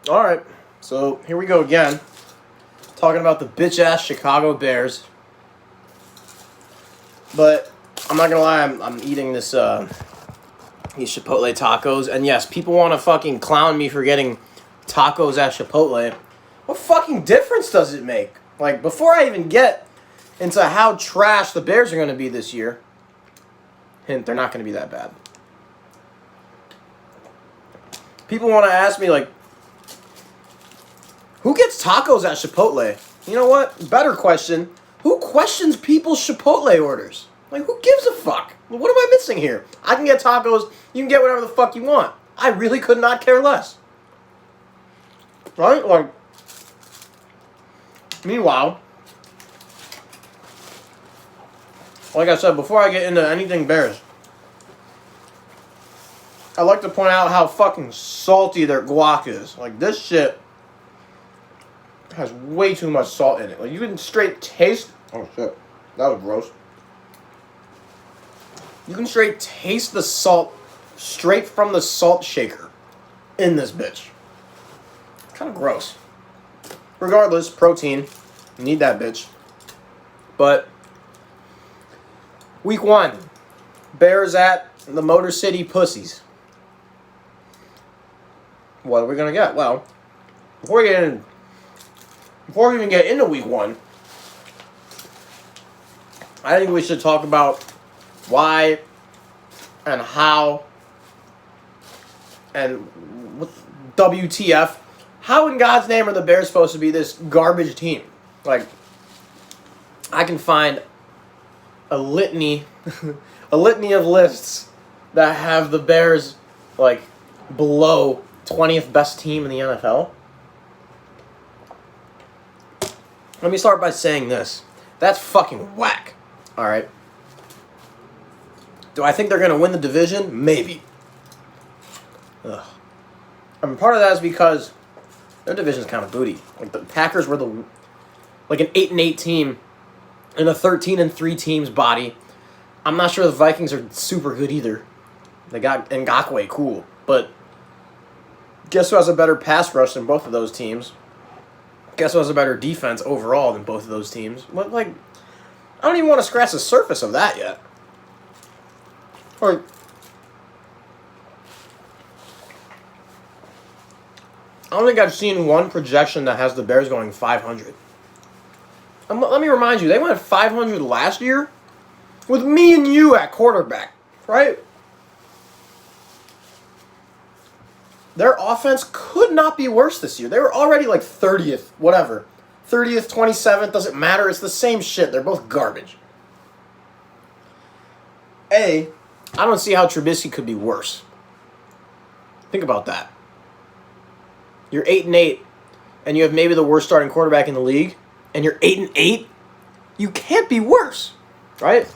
All right, so here we go again. Talking about the bitch-ass Chicago Bears. But I'm not gonna lie, I'm eating these Chipotle tacos. And yes, people want to fucking clown me for getting tacos at Chipotle. What fucking difference does it make? Like, before I even get into how trash the Bears are going to be this year, hint, they're not going to be that bad. People want to ask me, like, who gets tacos at Chipotle? You know what? Better question. Who questions people's Chipotle orders? Like, who gives a fuck? What am I missing here? I can get tacos. You can get whatever the fuck you want. I really could not care less. Right? Like, meanwhile, like I said, before I get into anything Bears, I'd like to point out how fucking salty their guac is. Like, this shit has way too much salt in it. Like, you can straight taste... Oh, shit. That was gross. You can straight taste the salt straight from the salt shaker in this bitch. Kind of gross. Regardless, protein. You need that bitch. But week 1. Bears at the Motor City Pussies. What are we going to get? Well, before we even get into week 1, I think we should talk about why and how and WTF. How in God's name are the Bears supposed to be this garbage team? Like, I can find a litany of lists that have the Bears, like, below 20th best team in the NFL. Let me start by saying this. That's fucking whack. Alright? Do I think they're going to win the division? Maybe. Ugh. I mean, part of that is because their division's kind of booty. Like, the Packers were an 8-8 team in a 13-3 team's body. I'm not sure the Vikings are super good either. They got Ngakoue, cool. But guess who has a better pass rush than both of those teams? Guess who has a better defense overall than both of those teams? Like, I don't even want to scratch the surface of that yet. Like, I don't think I've seen one projection that has the Bears going 500. Let me remind you, they went 500 last year with me and you at quarterback, right? Their offense could not be worse this year. They were already like 30th, whatever. 30th, 27th, doesn't matter. It's the same shit. They're both garbage. I don't see how Trubisky could be worse. Think about that. You're 8-8, and you have maybe the worst starting quarterback in the league, and you're 8-8. You can't be worse, right?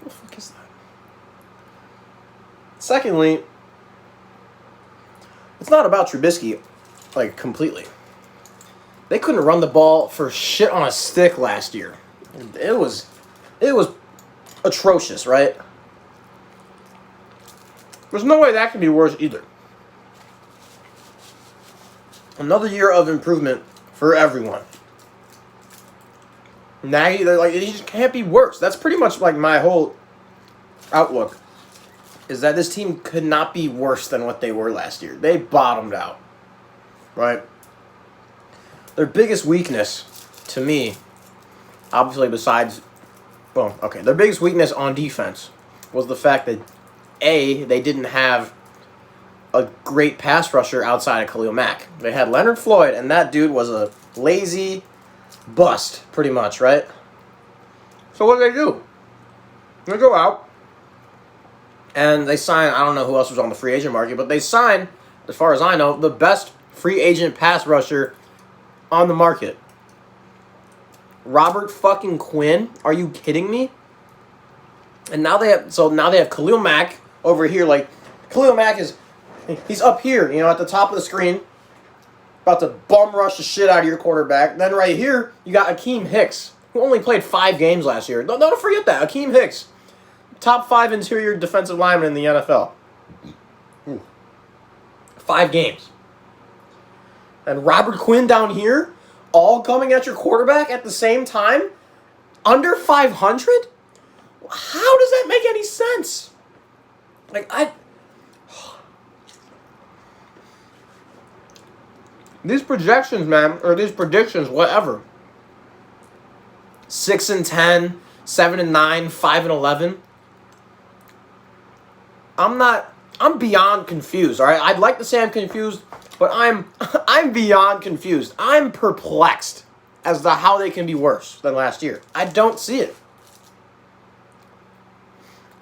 What the fuck is that? Secondly, it's not about Trubisky, like, completely. They couldn't run the ball for shit on a stick last year. It was atrocious, right? There's no way that could be worse either. Another year of improvement for everyone. Nagy, it just can't be worse. That's pretty much like my whole outlook. Is that this team could not be worse than what they were last year. They bottomed out. Right? Their biggest weakness, to me, obviously besides... Well, okay. Their biggest weakness on defense was the fact that, they didn't have a great pass rusher outside of Khalil Mack. They had Leonard Floyd, and that dude was a lazy bust, pretty much, right? So what do? They go out, and they sign, I don't know who else was on the free agent market, but they signed, as far as I know, the best free agent pass rusher on the market. Robert fucking Quinn? Are you kidding me? And now they have Khalil Mack over here. Like, Khalil Mack he's up here, at the top of the screen, about to bum rush the shit out of your quarterback. Then right here, you got Akeem Hicks, who only played 5 games last year. Don't forget that. Akeem Hicks, top 5 interior defensive lineman in the NFL. 5 games. And Robert Quinn down here, all coming at your quarterback at the same time, under 500? How does that make any sense? These projections, man, or these predictions, whatever. 6-10, 7-9, 5-11. I'm beyond confused, all right? I'd like to say I'm confused, but I'm beyond confused. I'm perplexed as to how they can be worse than last year. I don't see it.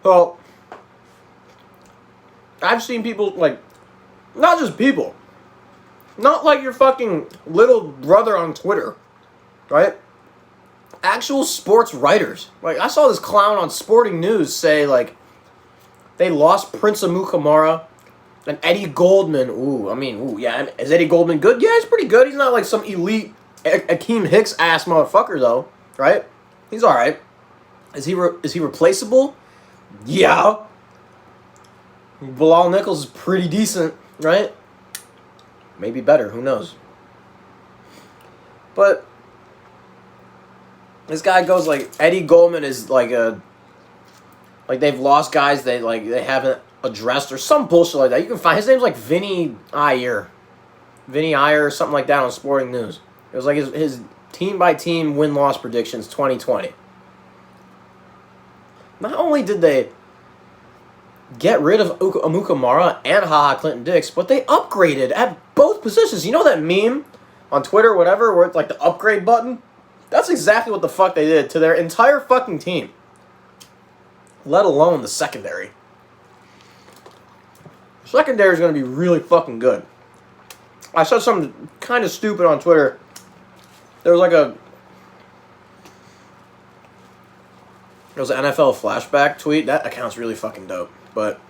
Well, I've seen people, not just people, not like your fucking little brother on Twitter, right? Actual sports writers. I saw this clown on Sporting News say, they lost Prince Amukamara and Eddie Goldman. Yeah. Is Eddie Goldman good? Yeah, he's pretty good. He's not like some elite Akeem Hicks ass motherfucker, though, right? He's all right. Is he replaceable? Yeah. Bilal Nichols is pretty decent, right? Maybe better. Who knows? But this guy goes Eddie Goldman is they've lost guys they haven't addressed or some bullshit like that. You can find his name's Vinny Iyer. Vinny Iyer or something like that on Sporting News. It was his team by team win-loss predictions 2020. Not only did they get rid of Amukamara and HaHa Clinton Dix, but they upgraded at both positions. You know that meme on Twitter or whatever where it's the upgrade button? That's exactly what the fuck they did to their entire fucking team. Let alone the secondary. Secondary is going to be really fucking good. I saw something kind of stupid on Twitter. There was an NFL flashback tweet. That account's really fucking dope. But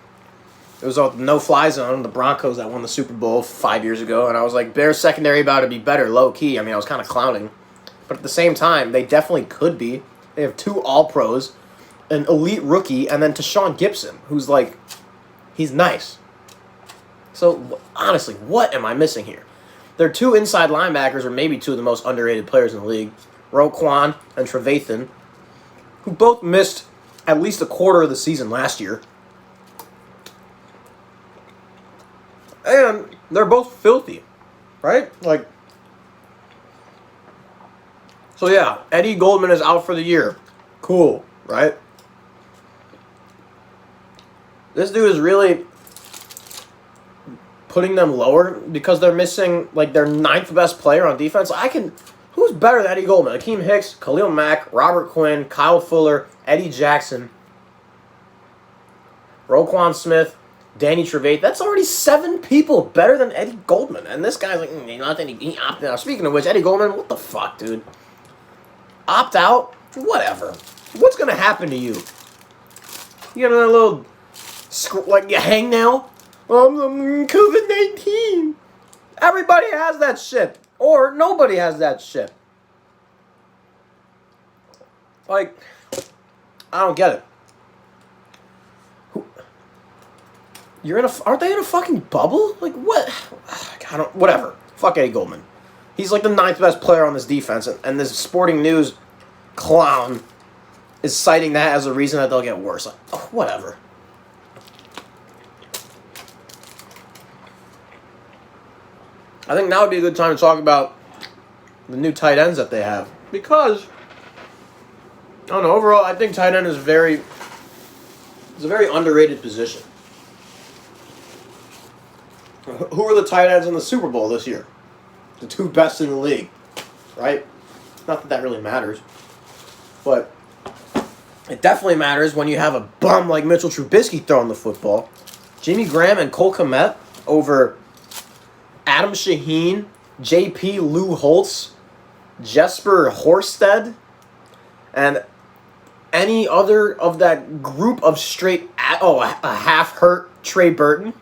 it was a no-fly zone, the Broncos that won the Super Bowl 5 years ago. And I was like, Bears secondary about to be better, low-key. I mean, I was kind of clowning. But at the same time, they definitely could be. They have 2 All-Pros, an elite rookie, and then Tashawn Gibson, who's he's nice. So, honestly, what am I missing here? Their 2 inside linebackers are maybe 2 of the most underrated players in the league, Roquan and Trevathan, who both missed at least a quarter of the season last year. And they're both filthy, right? So yeah, Eddie Goldman is out for the year. Cool, right? This dude is really putting them lower because they're missing their 9th best player on defense. Who's better than Eddie Goldman? Akeem Hicks, Khalil Mack, Robert Quinn, Kyle Fuller, Eddie Jackson, Roquan Smith, Danny Trevathan. That's already 7 people better than Eddie Goldman. And this guy's nothing. He opted out. Speaking of which, Eddie Goldman, what the fuck, dude? Opt out? Whatever. What's going to happen to you? You got another little, you hangnail? COVID-19. Everybody has that shit. Or nobody has that shit. I don't get it. Aren't they in a fucking bubble? What? Whatever. Fuck Eddie Goldman. He's the 9th best player on this defense, and this Sporting News clown is citing that as a reason that they'll get worse. Whatever. I think now would be a good time to talk about the new tight ends that they have. Because, I don't know, overall, I think tight end is a very underrated position. Who are the tight ends in the Super Bowl this year? The 2 best in the league, right? Not that really matters. But it definitely matters when you have a bum like Mitchell Trubisky throwing the football. Jimmy Graham and Cole Kmet over Adam Shaheen, JP Lou Holtz, Jesper Horsted, and any other of that group of a half-hurt Trey Burton.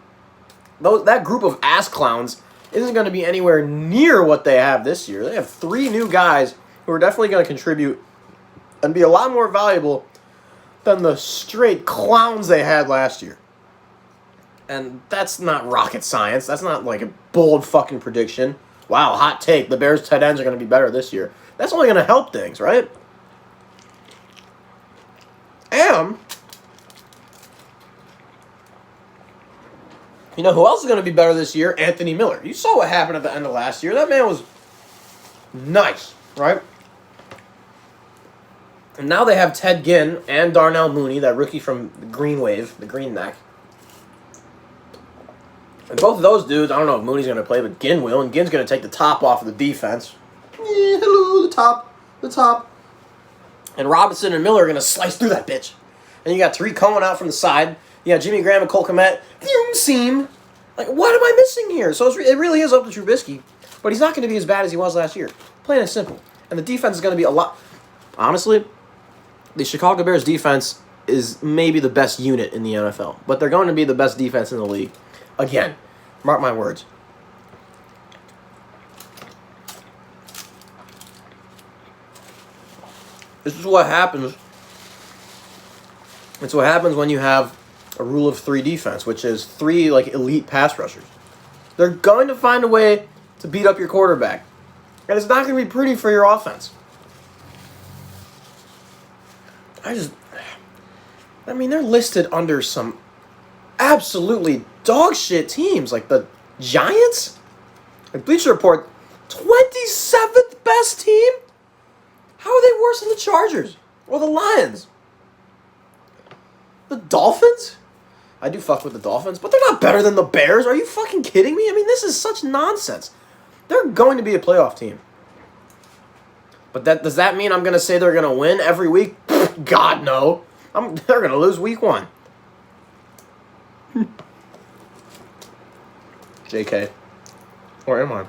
That group of ass clowns isn't going to be anywhere near what they have this year. They have 3 new guys who are definitely going to contribute and be a lot more valuable than the straight clowns they had last year. And that's not rocket science. That's not like a bold fucking prediction. Wow, hot take. The Bears' tight ends are going to be better this year. That's only going to help things, right? And you know who else is going to be better this year? Anthony Miller. You saw what happened at the end of last year. That man was nice, right? And now they have Ted Ginn and Darnell Mooney, that rookie from the Green Wave, the Green Neck. And both of those dudes, I don't know if Mooney's going to play, but Ginn will, and Ginn's going to take the top off of the defense. Yeah, hello, the top. And Robinson and Miller are going to slice through that bitch. And you got Tariq Cohen out from the side. You got Jimmy Graham and Cole Kmet. Seam. Like, what am I missing here? So it really is up to Trubisky. But he's not going to be as bad as he was last year. Plain and simple. And the defense is going to be a lot... Honestly, the Chicago Bears defense is maybe the best unit in the NFL. But they're going to be the best defense in the league. Again, mark my words. This is what happens. It's what happens when you have a rule of 3 defense, which is 3 like elite pass rushers. They're going to find a way to beat up your quarterback. And it's not going to be pretty for your offense. They're listed under some absolutely dog shit teams, like the Giants. Like Bleacher Report, 27th best team? How are they worse than the Chargers or the Lions? The Dolphins? I do fuck with the Dolphins, but they're not better than the Bears. Are you fucking kidding me? I mean, this is such nonsense. They're going to be a playoff team. But does that mean I'm going to say they're going to win every week? God, no. They're going to lose week 1. JK. Or am I?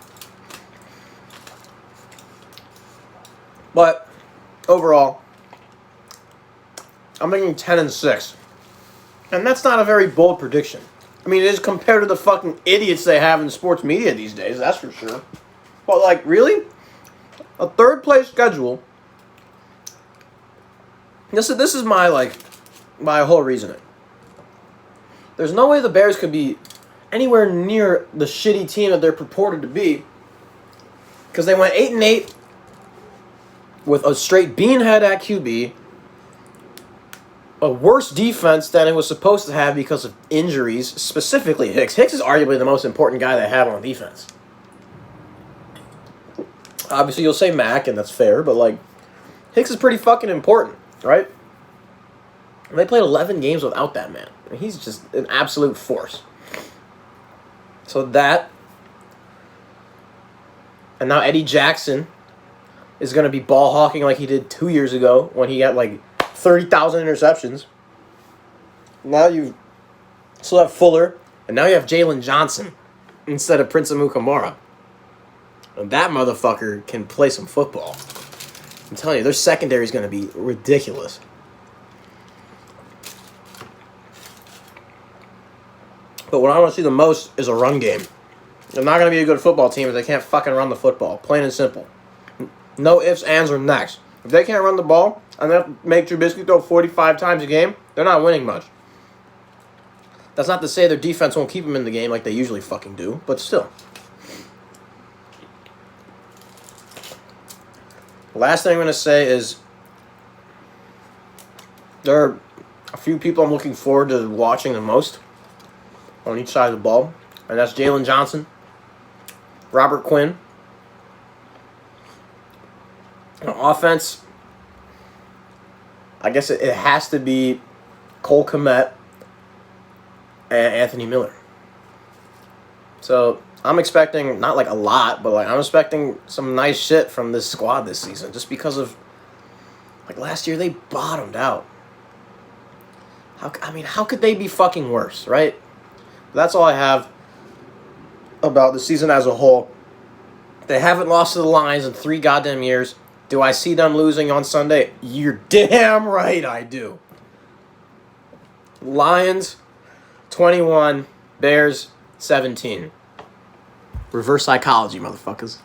But overall, I'm thinking 10-6. And that's not a very bold prediction. I mean, it is compared to the fucking idiots they have in sports media these days, that's for sure. But, like, really? A third-place schedule. This is my whole reasoning. There's no way the Bears could be anywhere near the shitty team that they're purported to be, because they went 8-8 with a straight beanhead at QB, a worse defense than it was supposed to have because of injuries, specifically Hicks. Hicks is arguably the most important guy they have on defense. Obviously, you'll say Mac, and that's fair, but, like, Hicks is pretty fucking important, right? And they played 11 games without that man. I mean, he's just an absolute force. So that, and now Eddie Jackson is going to be ball hawking like he did 2 years ago when he got, like, 30,000 interceptions. Now you still have Fuller, and now you have Jalen Johnson instead of Prince Amukamara. And that motherfucker can play some football. I'm telling you, their secondary is going to be ridiculous. But what I want to see the most is a run game. They're not going to be a good football team if they can't fucking run the football. Plain and simple. No ifs, ands, or next. If they can't run the ball and they make Trubisky throw 45 times a game, they're not winning much. That's not to say their defense won't keep them in the game like they usually fucking do, but still. The last thing I'm going to say is there are a few people I'm looking forward to watching the most on each side of the ball, and that's Jalen Johnson, Robert Quinn. Offense, I guess it has to be Cole Kmet and Anthony Miller. So I'm expecting, not like a lot, but like I'm expecting some nice shit from this squad this season, just because of, like, last year they bottomed out. How could they be fucking worse, right? That's all I have about the season as a whole. They haven't lost to the Lions in 3 goddamn years. Do I see them losing on Sunday? You're damn right I do. Lions 21, Bears 17. Reverse psychology, motherfuckers.